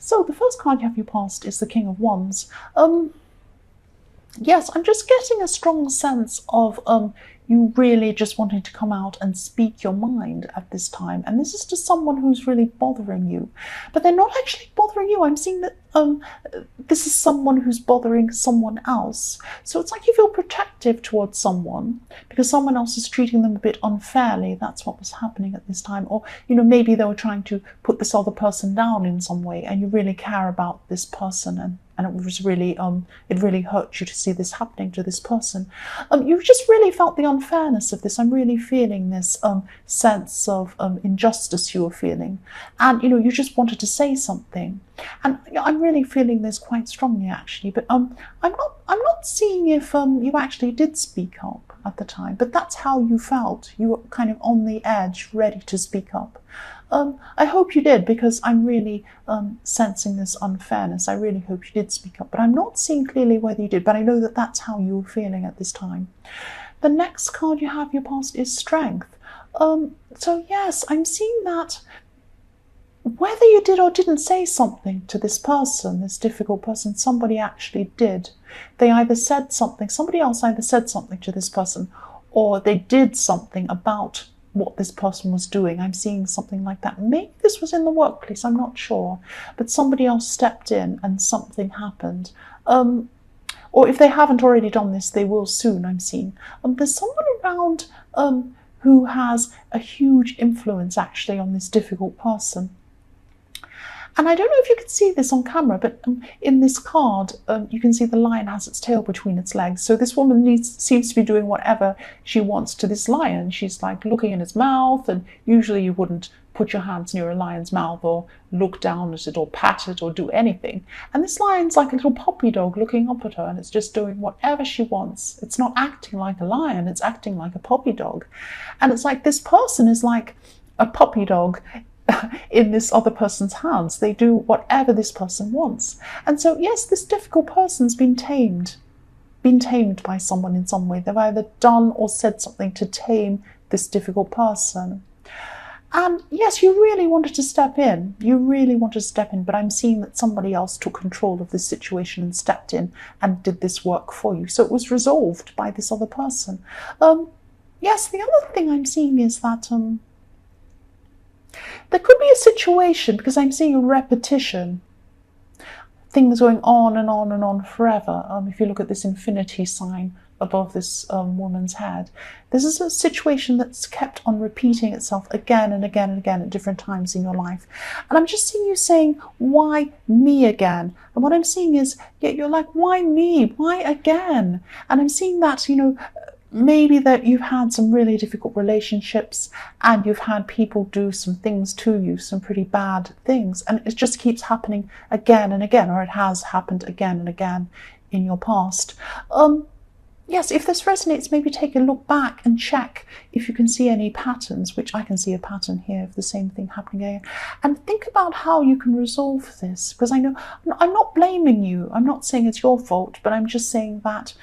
So the first card you have your past is the King of Wands. Yes, I'm just getting a strong sense of you really just wanting to come out and speak your mind at this time. And this is to someone who's really bothering you. But they're not actually bothering you. I'm seeing that this is someone who's bothering someone else. So it's like you feel protective towards someone because someone else is treating them a bit unfairly. That's what was happening at this time. Or, maybe they were trying to put this other person down in some way, and you really care about this person, and it was really, it really hurt you to see this happening to this person. You just really felt the unfairness of this. I'm really feeling this sense of injustice you were feeling. And, you just wanted to say something. And I'm really feeling this quite strongly, actually. But I'm not seeing if you actually did speak up at the time. But that's how you felt. You were kind of on the edge, ready to speak up. I hope you did, because I'm really sensing this unfairness. I really hope you did speak up, but I'm not seeing clearly whether you did, but I know that that's how you were feeling at this time. The next card you have your past is Strength. So yes, I'm seeing that whether you did or didn't say something to this person, this difficult person, somebody actually did. They either said something, somebody else either said something to this person, or they did something about what this person was doing. I'm seeing something like that. Maybe this was in the workplace, I'm not sure, but somebody else stepped in and something happened. Or if they haven't already done this, they will soon, I'm seeing. There's someone around who has a huge influence actually on this difficult person. And I don't know if you can see this on camera, but in this card, you can see the lion has its tail between its legs. So this woman seems to be doing whatever she wants to this lion. She's like looking in its mouth, and usually you wouldn't put your hands near a lion's mouth or look down at it or pat it or do anything. And this lion's like a little puppy dog looking up at her, and it's just doing whatever she wants. It's not acting like a lion, it's acting like a puppy dog. And it's like this person is like a puppy dog in this other person's hands. They do whatever this person wants. And so yes, this difficult person's been tamed by someone in some way. They've either done or said something to tame this difficult person. And yes, you really wanted to step in. But I'm seeing that somebody else took control of this situation and stepped in and did this work for you. So it was resolved by this other person. Yes, the other thing I'm seeing is that there could be a situation, because I'm seeing a repetition, things going on and on and on forever. If you look at this infinity sign above this woman's head, this is a situation that's kept on repeating itself again and again and again at different times in your life. And I'm just seeing you saying, why me again? And what I'm seeing is, yeah, you're like, why me? Why again? And I'm seeing that, maybe that you've had some really difficult relationships and you've had people do some things to you, some pretty bad things, and it just keeps happening again and again, or it has happened again and again in your past. Yes, if this resonates, maybe take a look back and check if you can see any patterns, which I can see a pattern here of the same thing happening again. And think about how you can resolve this, because I know I'm not blaming you. I'm not saying it's your fault, but I'm just saying that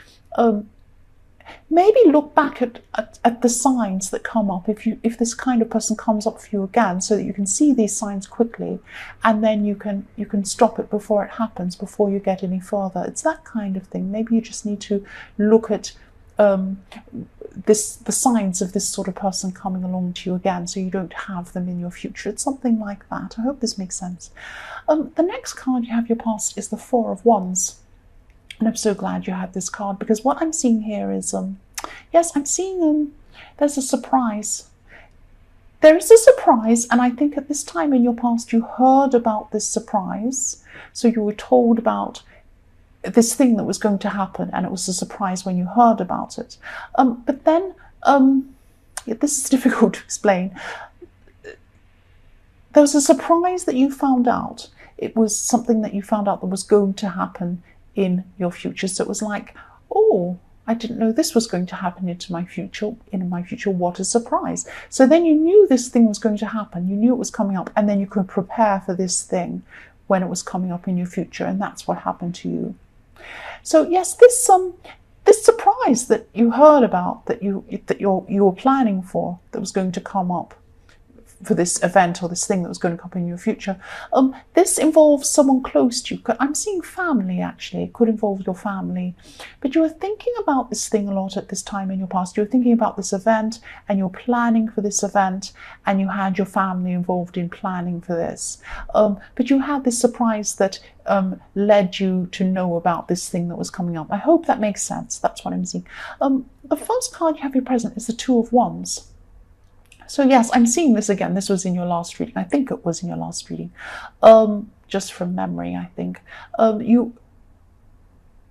maybe look back at the signs that come up if this kind of person comes up for you again, so that you can see these signs quickly, and then you can stop it before it happens, before you get any further. It's that kind of thing. Maybe you just need to look at the signs of this sort of person coming along to you again, so you don't have them in your future. It's something like that. I hope this makes sense. The next card you have your past is the Four of Wands. And I'm so glad you had this card, because what I'm seeing here is, yes, I'm seeing there's a surprise. There is a surprise, and I think at this time in your past you heard about this surprise. So you were told about this thing that was going to happen, and it was a surprise when you heard about it. But then, yeah, this is difficult to explain. There was a surprise that you found out. It was something that you found out that was going to happen in your future. So it was like, oh, I didn't know this was going to happen in my future, what a surprise. So then you knew this thing was going to happen, you knew it was coming up, and then you could prepare for this thing when it was coming up in your future, and that's what happened to you. So yes, this surprise that you heard about, that you were planning for, that was going to come up for this event or this thing that was going to come in your future. This involves someone close to you. I'm seeing family, actually. It could involve your family. But you were thinking about this thing a lot at this time in your past. You were thinking about this event, and you're planning for this event, and you had your family involved in planning for this. But you had this surprise that led you to know about this thing that was coming up. I hope that makes sense. That's what I'm seeing. The first card you have your present is the Two of Wands. So yes, I'm seeing this again. This was in your last reading. I think it was in your last reading. Just from memory, I think.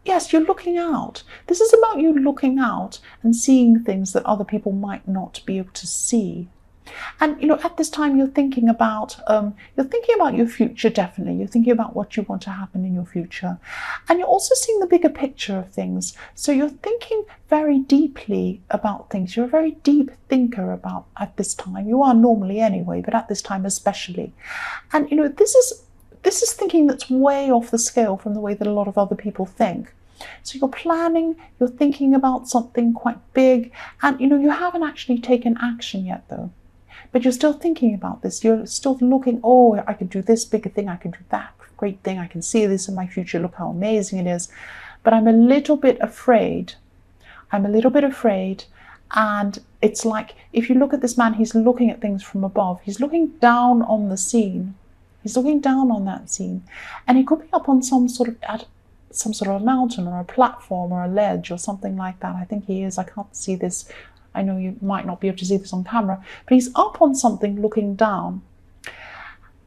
Yes, you're looking out. This is about you looking out and seeing things that other people might not be able to see. And, you know, at this time you're thinking about your future, definitely. You're thinking about what you want to happen in your future. And you're also seeing the bigger picture of things. So you're thinking very deeply about things. You're a very deep thinker at this time. You are normally anyway, but at this time especially. And, you know, this is thinking that's way off the scale from the way that a lot of other people think. So you're planning, you're thinking about something quite big, and, you know, you haven't actually taken action yet, though. But you're still thinking about this. You're still looking, oh, I could do this bigger thing. I can do that great thing. I can see this in my future. Look how amazing it is. But I'm a little bit afraid. And it's like, if you look at this man, he's looking at things from above. He's looking down on the scene. He's looking down on that scene. And he could be up on some sort of a mountain or a platform or a ledge or something like that. I think he is. I can't see this. I know you might not be able to see this on camera, but he's up on something looking down.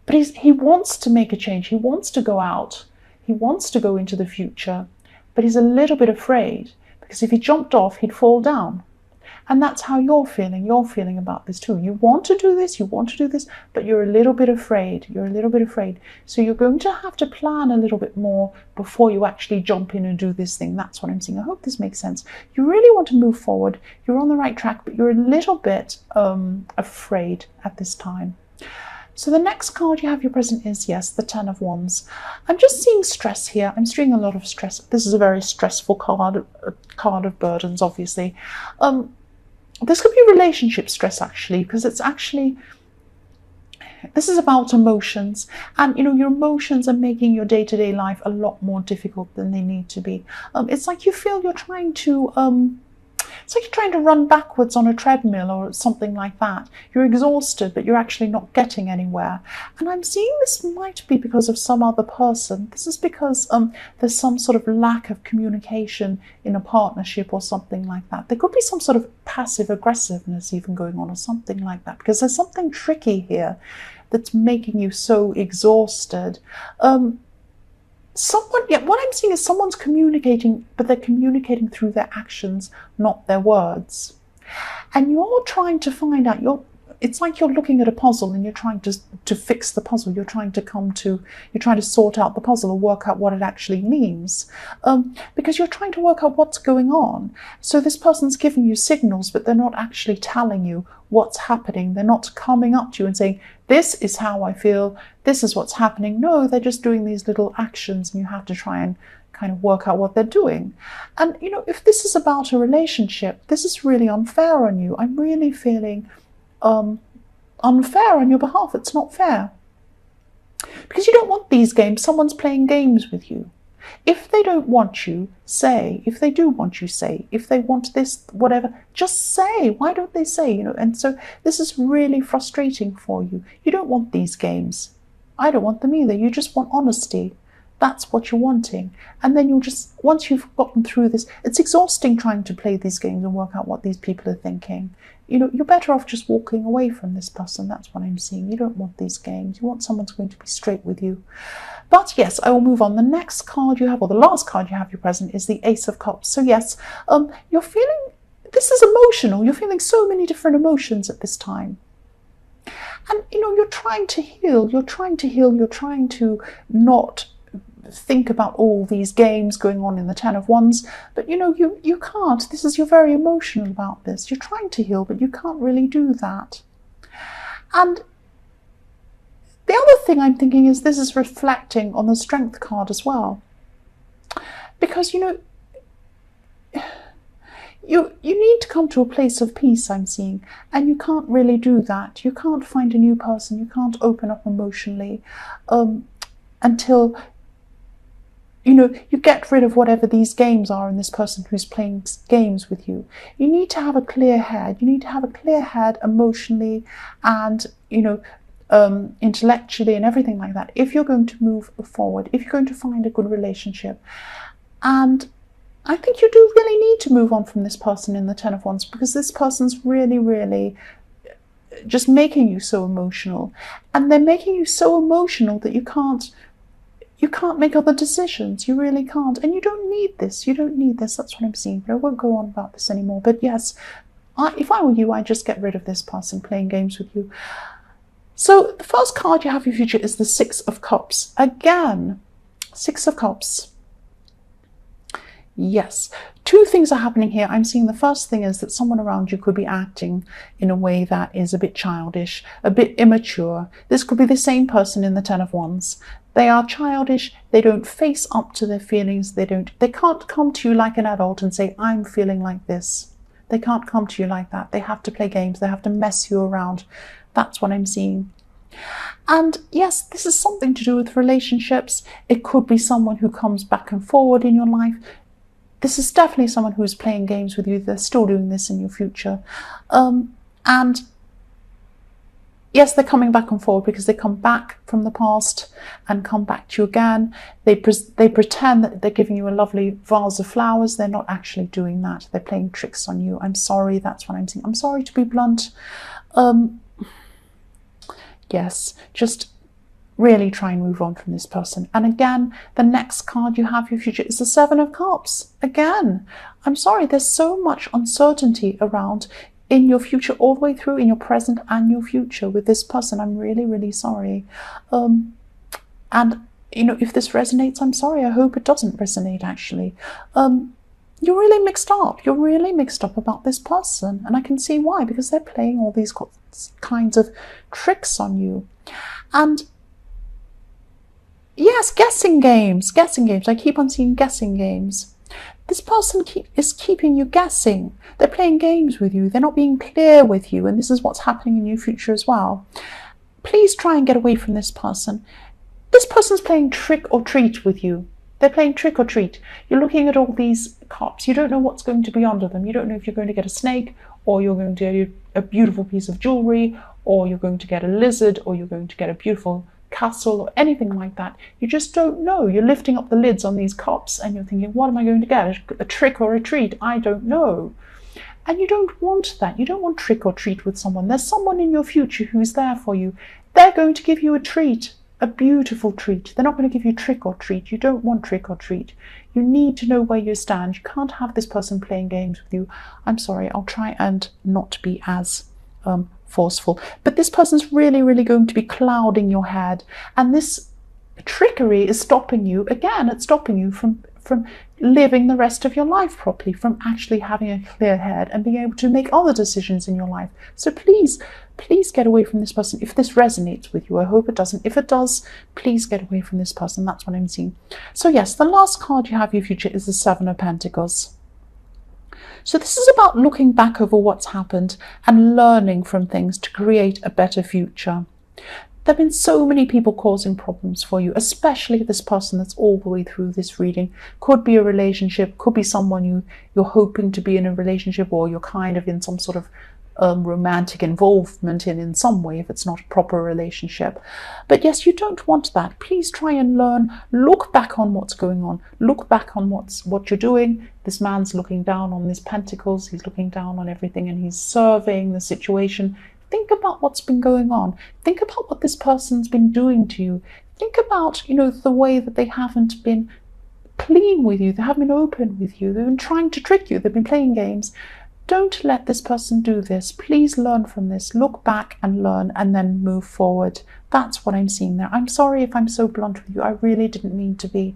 But he wants to make a change. He wants to go out. He wants to go into the future, but he's a little bit afraid, because if he jumped off, he'd fall down. And that's how you're feeling. You're feeling about this too. You want to do this, but you're a little bit afraid. So you're going to have to plan a little bit more before you actually jump in and do this thing. That's what I'm seeing. I hope this makes sense. You really want to move forward. You're on the right track, but you're a little bit afraid at this time. So the next card you have your present is, yes, the Ten of Wands. I'm just seeing stress here. I'm seeing a lot of stress. This is a very stressful card, a card of burdens, obviously. This could be relationship stress, actually, because it's actually, this is about emotions. And, you know, your emotions are making your day-to-day life a lot more difficult than they need to be. It's like you feel you're trying to, it's like you're trying to run backwards on a treadmill or something like that. You're exhausted, but you're actually not getting anywhere. And I'm seeing this might be because of some other person. This is because there's some sort of lack of communication in a partnership or something like that. There could be some sort of passive aggressiveness even going on or something like that, because there's something tricky here that's making you so exhausted. What I'm seeing is someone's communicating, but they're communicating through their actions, not their words. And you're trying to find out, it's like you're looking at a puzzle and you're trying to fix the puzzle. You're trying to sort out the puzzle or work out what it actually means. Because you're trying to work out what's going on. So this person's giving you signals, but they're not actually telling you what's happening. They're not coming up to you and saying, this is how I feel, this is what's happening. No, they're just doing these little actions, and you have to try and kind of work out what they're doing. And, you know, if this is about a relationship, this is really unfair on you. I'm really feeling unfair on your behalf. It's not fair. Because you don't want these games. Someone's playing games with you. If they don't want you, say. If they do want you, say. If they want this, whatever, just say. Why don't they say? You know, and so this is really frustrating for you. You don't want these games. I don't want them either. You just want honesty. That's what you're wanting. And then you'll just, once you've gotten through this, it's exhausting trying to play these games and work out what these people are thinking. You know, you're better off just walking away from this person. That's what I'm seeing. You don't want these games. You want someone who's going to be straight with you. But yes, I will move on. The next card you have, or the last card you have your present, is the Ace of Cups. So yes, you're feeling, this is emotional. You're feeling so many different emotions at this time. And, you know, you're trying to heal. You're trying to not think about all these games going on in the Ten of Wands, but you know, you can't. You're very emotional about this. You're trying to heal, but you can't really do that. And the other thing I'm thinking is this is reflecting on the Strength card as well. Because, you know, you need to come to a place of peace, I'm seeing, and you can't really do that. You can't find a new person, you can't open up emotionally until you get rid of whatever these games are in this person who's playing games with you. You need to have a clear head. You need to have a clear head emotionally and intellectually and everything like that, if you're going to move forward, if you're going to find a good relationship. And I think you do really need to move on from this person in the Ten of Wands, because this person's really, really just making you so emotional. And they're making you so emotional that you can't make other decisions. You really can't. And you don't need this. You don't need this. That's what I'm seeing. But I won't go on about this anymore. But yes, if I were you, I'd just get rid of this person playing games with you. So the first card you have in your future is the Six of Cups. Again, Six of Cups. Yes, two things are happening here. I'm seeing the first thing is that someone around you could be acting in a way that is a bit childish, a bit immature. This could be the same person in the Ten of Wands. They are childish. They don't face up to their feelings. They can't come to you like an adult and say, I'm feeling like this. They can't come to you like that. They have to play games. They have to mess you around. That's what I'm seeing. And yes, this is something to do with relationships. It could be someone who comes back and forward in your life. This is definitely someone who's playing games with you. They're still doing this in your future. And yes, they're coming back and forward because they come back from the past and come back to you again. They pretend that they're giving you a lovely vase of flowers. They're not actually doing that. They're playing tricks on you. I'm sorry, that's what I'm saying. I'm sorry to be blunt. Yes, just really try and move on from this person. And again, the next card you have for your future is the Seven of Cups. Again, I'm sorry, there's so much uncertainty around in your future, all the way through in your present and your future with this person. I'm really, really sorry. And if this resonates, I'm sorry. I hope it doesn't resonate, actually. You're really mixed up. You're really mixed up about this person. And I can see why, because they're playing all these kinds of tricks on you. And yes, guessing games. I keep on seeing guessing games. This person is keeping you guessing. They're playing games with you. They're not being clear with you. And this is what's happening in your future as well. Please try and get away from this person. This person's playing trick or treat with you. They're playing trick or treat. You're looking at all these cups. You don't know what's going to be under them. You don't know if you're going to get a snake, or you're going to get a beautiful piece of jewelry, or you're going to get a lizard, or you're going to get a beautiful castle, or anything like that. You just don't know. You're lifting up the lids on these cups and you're thinking, what am I going to get? A trick or a treat? I don't know. And you don't want that. You don't want trick or treat with someone. There's someone in your future who's there for you. They're going to give you a treat, a beautiful treat. They're not going to give you trick or treat. You don't want trick or treat. You need to know where you stand. You can't have this person playing games with you. I'm sorry, I'll try and not be as forceful. But this person's really, really going to be clouding your head. And this trickery is stopping you, again, it's stopping you from living the rest of your life properly, from actually having a clear head and being able to make other decisions in your life. So please get away from this person if this resonates with you. I hope it doesn't. If it does, please get away from this person. That's what I'm seeing. So yes, the last card you have in your future is the Seven of Pentacles. So this is about looking back over what's happened and learning from things to create a better future. There have been so many people causing problems for you, especially this person that's all the way through this reading. Could be a relationship, could be someone you're hoping to be in a relationship, or you're kind of in some sort of romantic involvement in some way, if it's not a proper relationship. But yes, you don't want that. Please try and learn. Look back on what's going on. Look back on what you're doing. This man's looking down on these pentacles. He's looking down on everything and he's surveying the situation. Think about what's been going on. Think about what this person's been doing to you. Think about, the way that they haven't been clean with you. They haven't been open with you. They've been trying to trick you. They've been playing games. Don't let this person do this. Please learn from this. Look back and learn, and then move forward. That's what I'm seeing there. I'm sorry if I'm so blunt with you. I really didn't mean to be.